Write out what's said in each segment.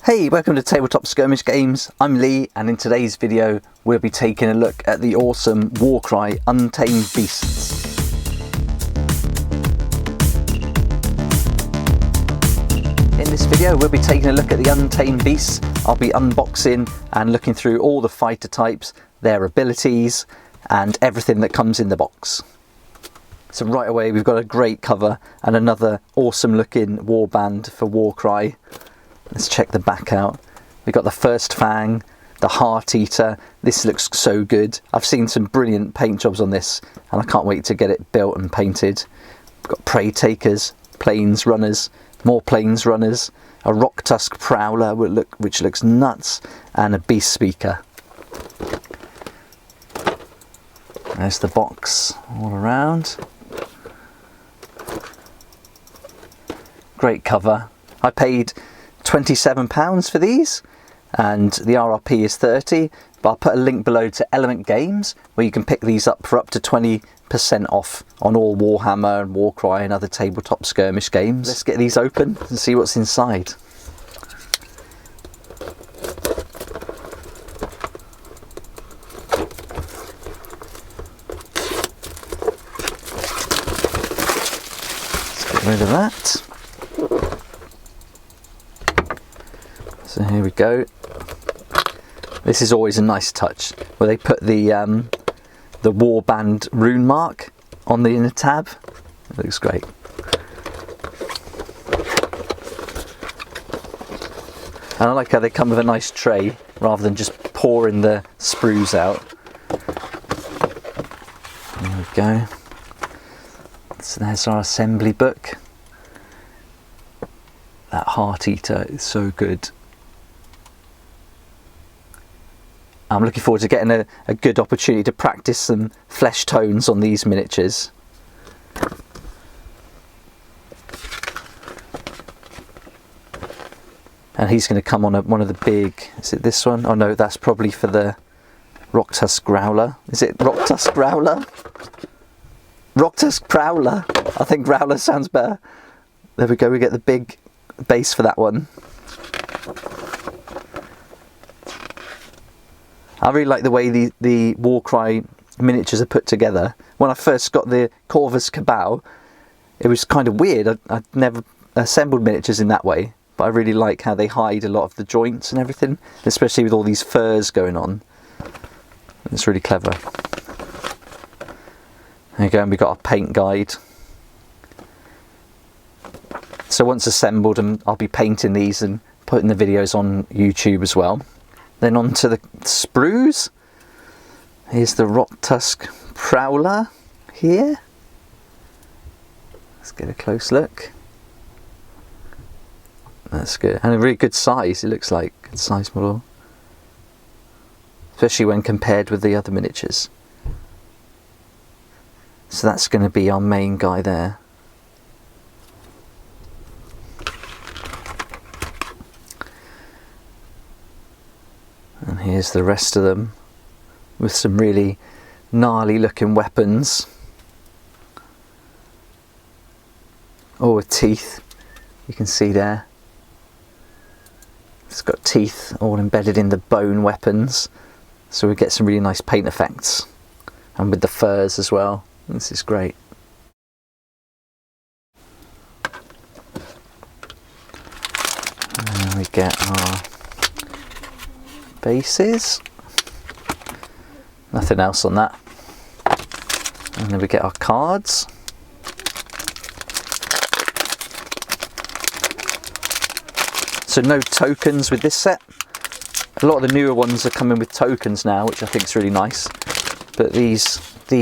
Hey, welcome to Tabletop Skirmish Games. I'm Lee, and in today's video we'll be taking a look at the awesome Warcry Untamed Beasts. In this video we'll be taking a look at the Untamed Beasts. I'll be unboxing and looking through all the fighter types, their abilities and everything that comes in the box. So right away we've got a great cover and another awesome looking warband for Warcry. Let's check the back out. We've got the first Fang, the Heart Eater. This looks so good. I've seen some brilliant paint jobs on this and I can't wait to get it built and painted. We've got Preytakers, Plains Runners, more Plains Runners, a Rock Tusk Prowler which looks nuts, and a Beastspeaker. There's the box all around. Great cover. I paid £27 for these and the RRP is 30, but I'll put a link below to Element Games where you can pick these up for up to 20% off on all Warhammer and Warcry and other tabletop skirmish games. Let's get these open and see what's inside. Let's get rid of that. So here we go. This is always a nice touch where they put the Warband rune mark on the inner tab. It looks great. And I like how they come with a nice tray rather than just pouring the sprues out. There we go. So there's our assembly book. That Heart Eater is so good. I'm looking forward to getting a good opportunity to practice some flesh tones on these miniatures. And he's going to come on one of the big, is it this one? Oh no, that's probably for the Rock Tusk Growler. Is it Rock Tusk Growler? Rock Tusk Prowler. I think Growler sounds better. There we go, we get the big base for that one. I really like the way the Warcry miniatures are put together. When I first got the Corvus Cabal, it was kind of weird. I'd never assembled miniatures in that way, but I really like how they hide a lot of the joints and everything, especially with all these furs going on. It's really clever. There you go, and we've got our paint guide. So once assembled, I'll be painting these and putting the videos on YouTube as well. Then on to the sprues. Here's the Rock Tusk Prowler here. Let's get a close look. That's good. And a really good size, it looks like. Good size model. Especially when compared with the other miniatures. So that's going to be our main guy there. And here's the rest of them with some really gnarly looking weapons. Oh, with teeth, you can see there. It's got teeth all embedded in the bone weapons, so we get some really nice paint effects. And with the furs as well, this is great. And we get our bases, nothing else on that, and then we get our cards. So no tokens with this set. A lot of the newer ones are coming with tokens now, which I think is really nice, but these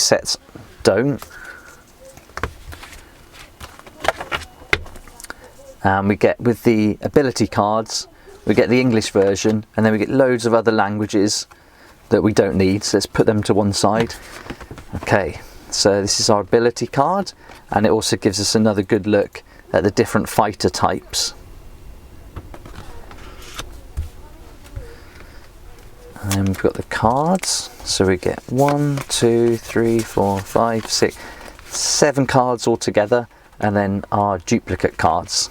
sets don't. And we get, with the ability cards, we get the English version, and then we get loads of other languages that we don't need, so let's put them to one side. Okay, so this is our ability card, and it also gives us another good look at the different fighter types. And then we've got the cards, so we get 1, 2, 3, 4, 5, 6, 7 cards altogether, and then our duplicate cards.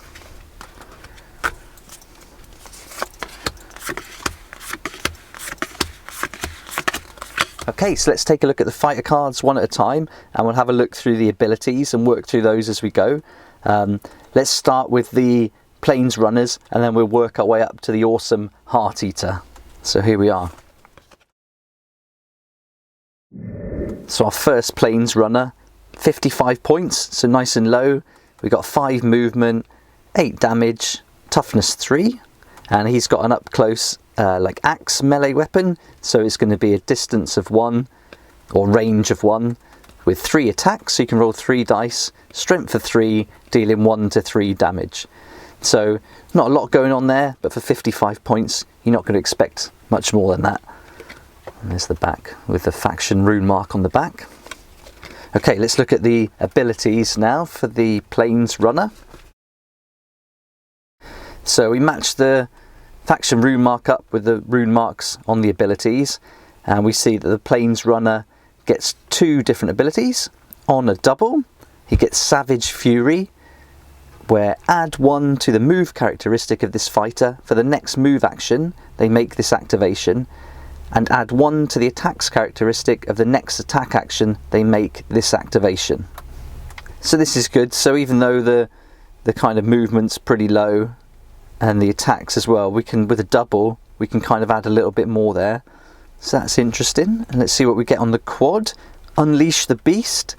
Okay, so let's take a look at the fighter cards one at a time, and we'll have a look through the abilities and work through those as we go. Let's start with the Plains Runners, and then we'll work our way up to the awesome Heart Eater. So here we are. So our first Plains Runner, 55 points, so nice and low. We've got 5 movement, 8 damage, toughness 3, and he's got an up close like axe melee weapon, so it's going to be a distance of 1 or range of 1 with 3 attacks, so you can roll 3 dice, strength of 3, dealing 1 to 3 damage. So not a lot going on there, but for 55 points you're not going to expect much more than that. And there's the back with the faction rune mark on the back. Okay, let's look at the abilities now for the Plains Runner. So we match the faction rune mark up with the rune marks on the abilities, and we see that the Plains Runner gets 2 different abilities. On a double, he gets Savage Fury, where add 1 to the move characteristic of this fighter. For the next move action, they make this activation, and add 1 to the attacks characteristic of the next attack action, they make this activation. So this is good. So even though the kind of movement's pretty low, and the attacks as well, we can, with a double, we can kind of add a little bit more there. So that's interesting. And let's see what we get on the quad. Unleash the Beast.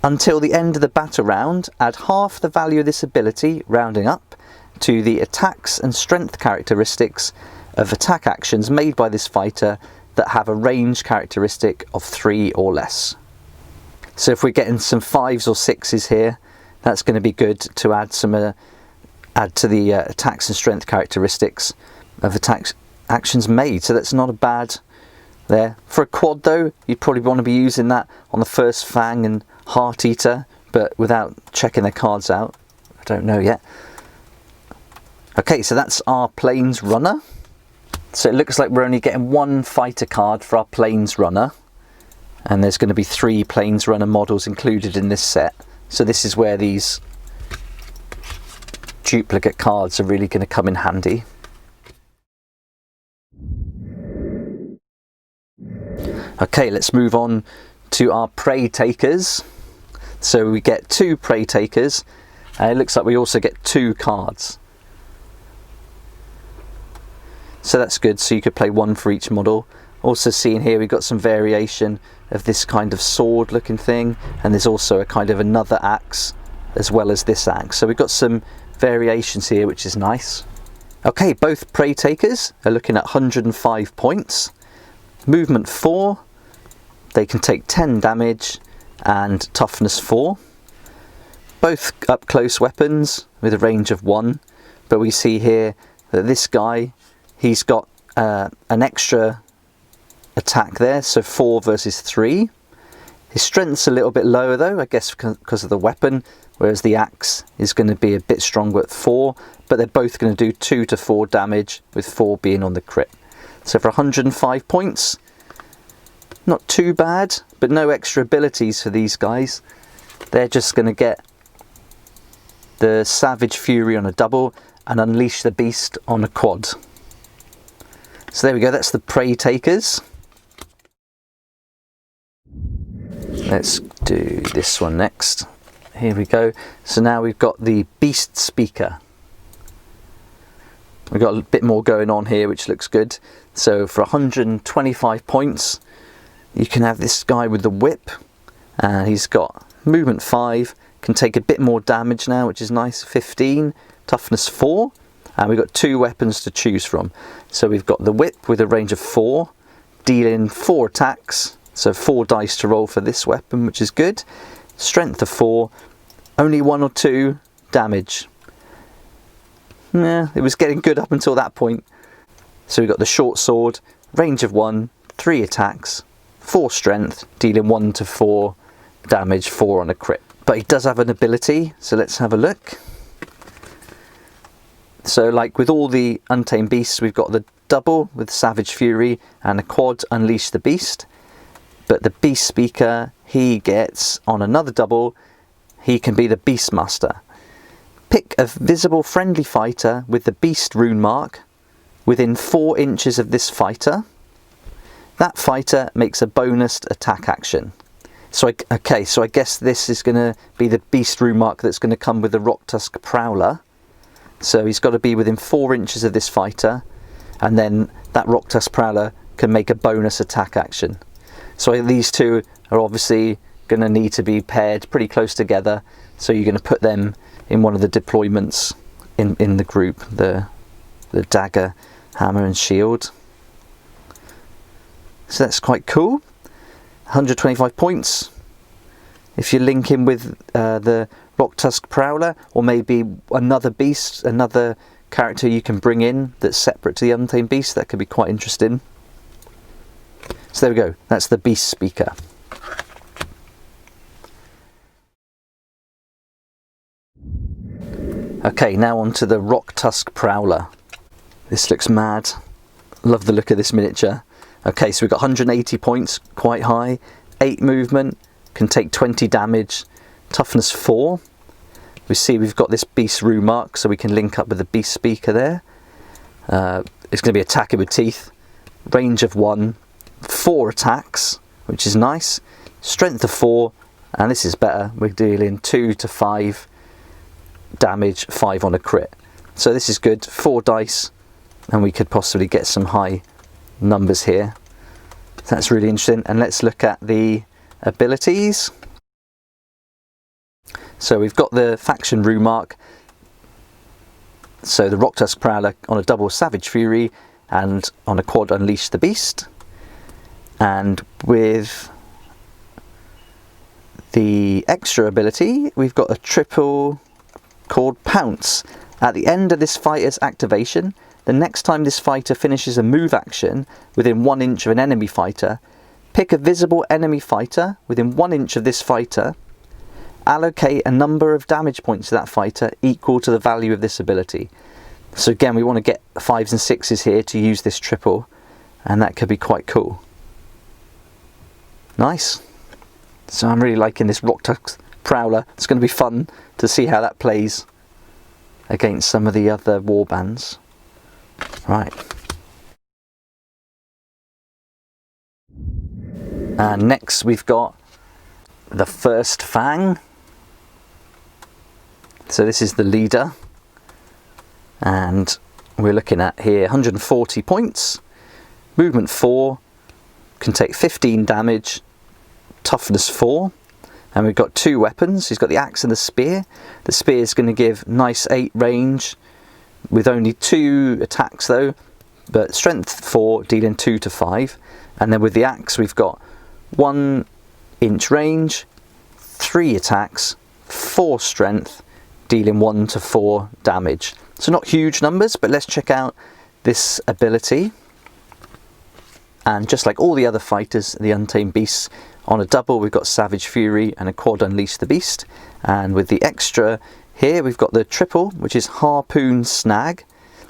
Until the end of the battle round, add half the value of this ability, rounding up, to the attacks and strength characteristics of attack actions made by this fighter that have a range characteristic of 3 or less. So if we're getting some 5s or 6s here, that's going to be good to add some add to the attacks and strength characteristics of attacks actions made. So that's not a bad there. For a quad though, you'd probably want to be using that on the first Fang and Heart Eater, but without checking their cards out. I don't know yet. Okay, so that's our Plains Runner. So it looks like we're only getting 1 fighter card for our Plains Runner, and there's going to be 3 Plains Runner models included in this set. So this is where these duplicate cards are really going to come in handy. Okay, let's move on to our Preytakers. So we get 2 Preytakers, and it looks like we also get 2 cards. So that's good, so you could play 1 for each model. Also seeing here we've got some variation of this kind of sword looking thing, and there's also a kind of another axe as well as this axe. So we've got some variations here, which is nice. Okay, both Preytakers are looking at 105 points. Movement 4, they can take 10 damage, and toughness 4. Both up close weapons with a range of 1, but we see here that this guy, he's got an extra attack there, so 4 versus 3. His strength's a little bit lower though, I guess because of the weapon, whereas the axe is going to be a bit stronger at 4, but they're both going to do 2 to 4 damage, with 4 being on the crit. So for 105 points, not too bad, but no extra abilities for these guys. They're just going to get the Savage Fury on a double and Unleash the Beast on a quad. So there we go, that's the Preytakers. Let's do this one next. Here we go. So now we've got the Beastspeaker. We've got a bit more going on here, which looks good. So for 125 points, you can have this guy with the whip. And he's got movement 5, can take a bit more damage now, which is nice, 15, toughness 4. And we've got 2 weapons to choose from. So we've got the whip with a range of 4, dealing 4 attacks. So 4 dice to roll for this weapon, which is good. Strength of 4, only 1 or 2 damage. It was getting good up until that point. So we've got the short sword, range of 1, 3 attacks, 4 strength, dealing 1 to 4 damage, 4 on a crit. But he does have an ability, so let's have a look. So like with all the Untamed Beasts, we've got the double with Savage Fury and a quad Unleash the Beast. But the Beastspeaker, he gets on another double, he can be the Beastmaster. Pick a visible friendly fighter with the Beast rune mark within 4 inches of this fighter. That fighter makes a bonus attack action. So I guess this is going to be the beast rune mark that's going to come with the rock tusk prowler. So he's got to be within 4 inches of this fighter, and then that rock tusk prowler can make a bonus attack action. So these two are obviously going to need to be paired pretty close together, so you're going to put them in one of the deployments in the group, the dagger, hammer and shield. So that's quite cool. 125 points if you link in with the rock tusk prowler, or maybe another beast, another character you can bring in that's separate to the Untamed Beast. That could be quite interesting. So there we go, that's the Beastspeaker. Okay, now on to the rock tusk prowler. This looks mad. Love the look of this miniature. Okay, so we've got 180 points, quite high, 8 movement, can take 20 damage, toughness 4. We see we've got this beast rune mark, so we can link up with the Beastspeaker there. It's going to be attacking with teeth, range of 1, 4 attacks, which is nice, strength of 4, and this is better, we're dealing 2 to 5 damage, 5 on a crit. So this is good, 4 dice, and we could possibly get some high numbers here. That's really interesting. And let's look at the abilities. So we've got the faction rune mark, so the rock tusk prowler on a double savage fury and on a quad unleash the beast, and with the extra ability we've got a triple called pounce. At the end of this fighter's activation, the next time this fighter finishes a move action within 1 inch of an enemy fighter, pick a visible enemy fighter within 1 inch of this fighter, allocate a number of damage points to that fighter equal to the value of this ability. So again, we want to get 5s and 6s here to use this triple, and that could be quite cool. Nice. So I'm really liking this rock tusk prowler. It's going to be fun to see how that plays against some of the other warbands. Right. And next we've got the first Fang. So this is the leader, and we're looking at here 140 points, movement 4, can take 15 damage, toughness 4, and we've got 2 weapons. He's got the axe and the spear. The spear is going to give nice 8 range with only 2 attacks though, but strength 4, dealing 2 to 5. And then with the axe we've got 1 inch range, 3 attacks, 4 strength, dealing 1 to 4 damage. So not huge numbers, but let's check out this ability. And just like all the other fighters, the Untamed Beasts, on a double we've got Savage Fury and a quad Unleash the Beast. And with the extra here we've got the triple, which is Harpoon Snag.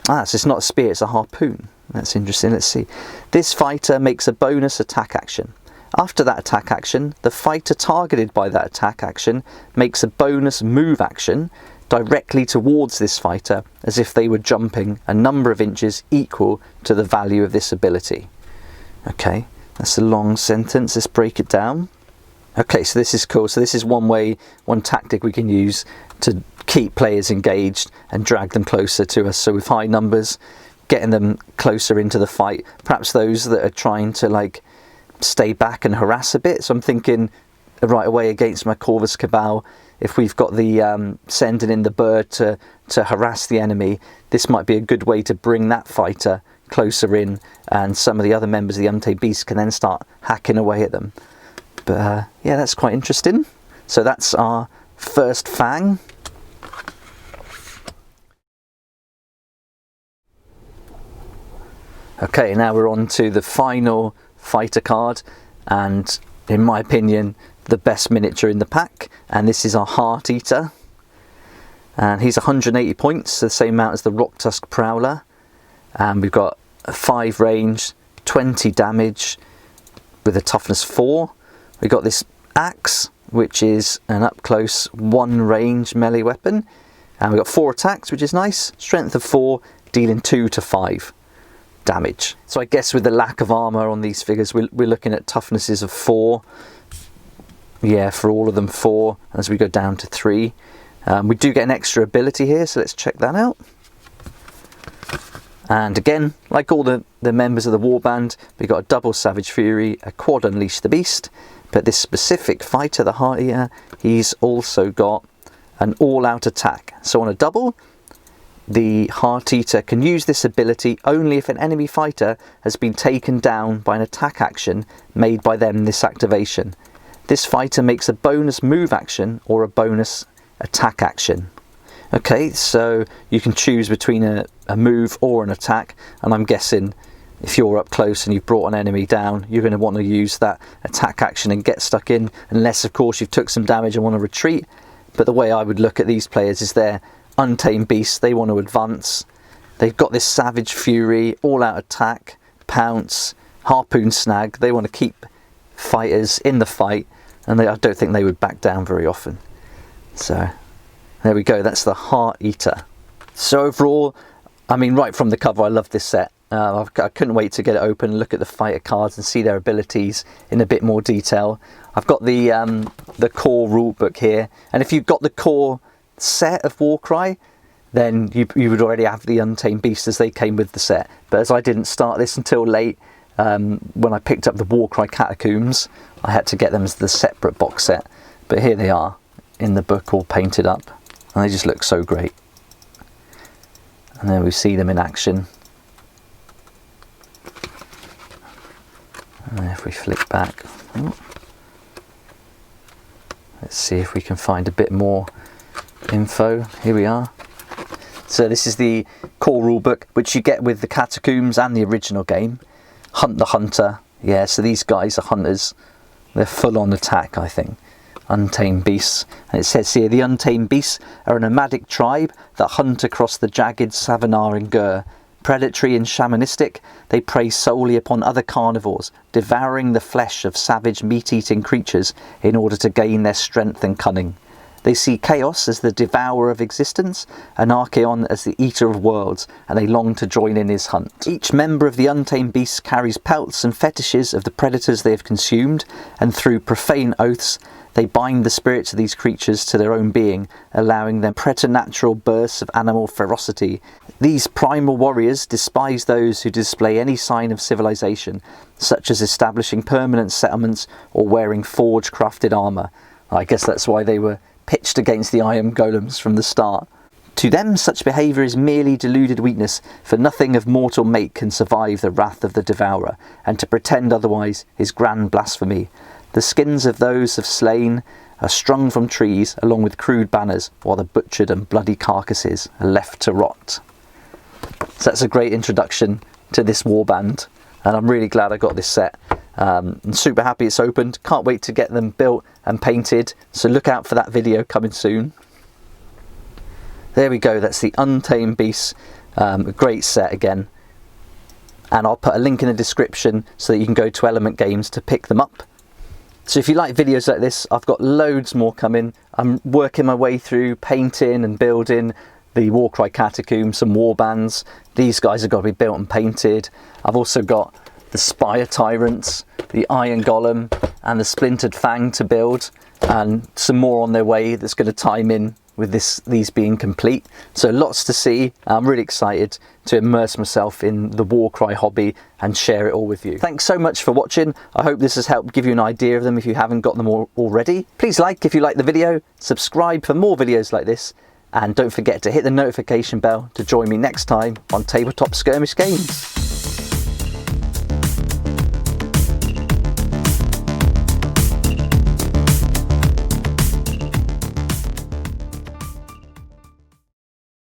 So it's not a spear, it's a harpoon. That's interesting. Let's see. This fighter makes a bonus attack action. After that attack action, the fighter targeted by that attack action makes a bonus move action directly towards this fighter as if they were jumping a number of inches equal to the value of this ability. Okay, that's a long sentence. Let's break it down. Okay, so this is cool. So this is one way, one tactic we can use to keep players engaged and drag them closer to us. So with high numbers, getting them closer into the fight. Perhaps those that are trying to like stay back and harass a bit. So I'm thinking right away against my Corvus Cabal, if we've got the sending in the bird to harass the enemy, this might be a good way to bring that fighter closer in, and some of the other members of the Untamed Beasts can then start hacking away at them. But yeah, that's quite interesting. So that's our first Fang. Okay, now we're on to the final fighter card, and in my opinion the best miniature in the pack, and this is our Heart Eater, and he's 180 points, the same amount as the rock tusk prowler, and we've got a 5 range, 20 damage with a toughness 4. We've got this axe, which is an up close 1 range melee weapon, and we've got 4 attacks, which is nice, strength of 4, dealing 2 to 5 damage. So I guess with the lack of armour on these figures, we're looking at toughnesses of 4. Yeah, for all of them 4, as we go down to 3. We do get an extra ability here, so let's check that out. And again, like all the members of the Warband, we've got a double Savage Fury, a quad Unleash the Beast, but this specific fighter, the Heart Eater, he's also got an all-out attack. So on a double, the Heart Eater can use this ability only if an enemy fighter has been taken down by an attack action made by them in this activation. This fighter makes a bonus move action or a bonus attack action. Okay, so you can choose between a move or an attack, and I'm guessing if you're up close and you've brought an enemy down, you're going to want to use that attack action and get stuck in, unless of course you've took some damage and want to retreat. But the way I would look at these players is they're Untamed Beasts, they want to advance. They've got this Savage Fury, all-out attack, pounce, harpoon snag. They want to keep fighters in the fight, and I don't think they would back down very often. So there we go, that's the Heart Eater. So overall, I mean, right from the cover, I love this set. I couldn't wait to get it open and look at the fighter cards and see their abilities in a bit more detail. I've got the core rulebook here, and if you've got the core set of Warcry, then you would already have the Untamed Beasts as they came with the set. But as I didn't start this until late, when I picked up the Warcry Catacombs, I had to get them as the separate box set. But here they are in the book, all painted up, and they just look so great. And then we see them in action. And if we flick back, let's see if we can find a bit more info. Here we are. So this is the core rulebook, which you get with the Catacombs and the original game. Hunt the Hunter. Yeah, so these guys are hunters. They're full on attack, I think. Untamed Beasts. And it says here, the Untamed Beasts are a nomadic tribe that hunt across the jagged Savannar and Gur. Predatory and shamanistic, they prey solely upon other carnivores, devouring the flesh of savage meat-eating creatures in order to gain their strength and cunning. They see Chaos as the devourer of existence, and Archaon as the eater of worlds, and they long to join in his hunt. Each member of the Untamed Beasts carries pelts and fetishes of the predators they have consumed, and through profane oaths, they bind the spirits of these creatures to their own being, allowing them preternatural bursts of animal ferocity. These primal warriors despise those who display any sign of civilization, such as establishing permanent settlements or wearing forge-crafted armour. I guess that's why they were pitched against the iron golems from the start. To them, such behaviour is merely deluded weakness, for nothing of mortal make can survive the wrath of the devourer, and to pretend otherwise is grand blasphemy. The skins of those have slain are strung from trees along with crude banners, while the butchered and bloody carcasses are left to rot. So that's a great introduction to this Warband, and I'm really glad I got this set. I'm super happy it's opened. Can't wait to get them built and painted, so look out for that video coming soon. There we go, that's the Untamed Beasts. A great set again, and I'll put a link in the description so that you can go to Element Games to pick them up. So if you like videos like this, I've got loads more coming. I'm working my way through painting and building the Warcry Catacombs, some Warbands. These guys have got to be built and painted. I've also got the Spire Tyrants, the Iron Golem and the Splintered Fang to build, and some more on their way that's going to time in with these being complete. So lots to see. I'm really excited to immerse myself in the Warcry hobby and share it all with you. Thanks so much for watching. I hope this has helped give you an idea of them if you haven't got them already. Please like if you like the video, subscribe for more videos like this, and don't forget to hit the notification bell to join me next time on Tabletop Skirmish Games.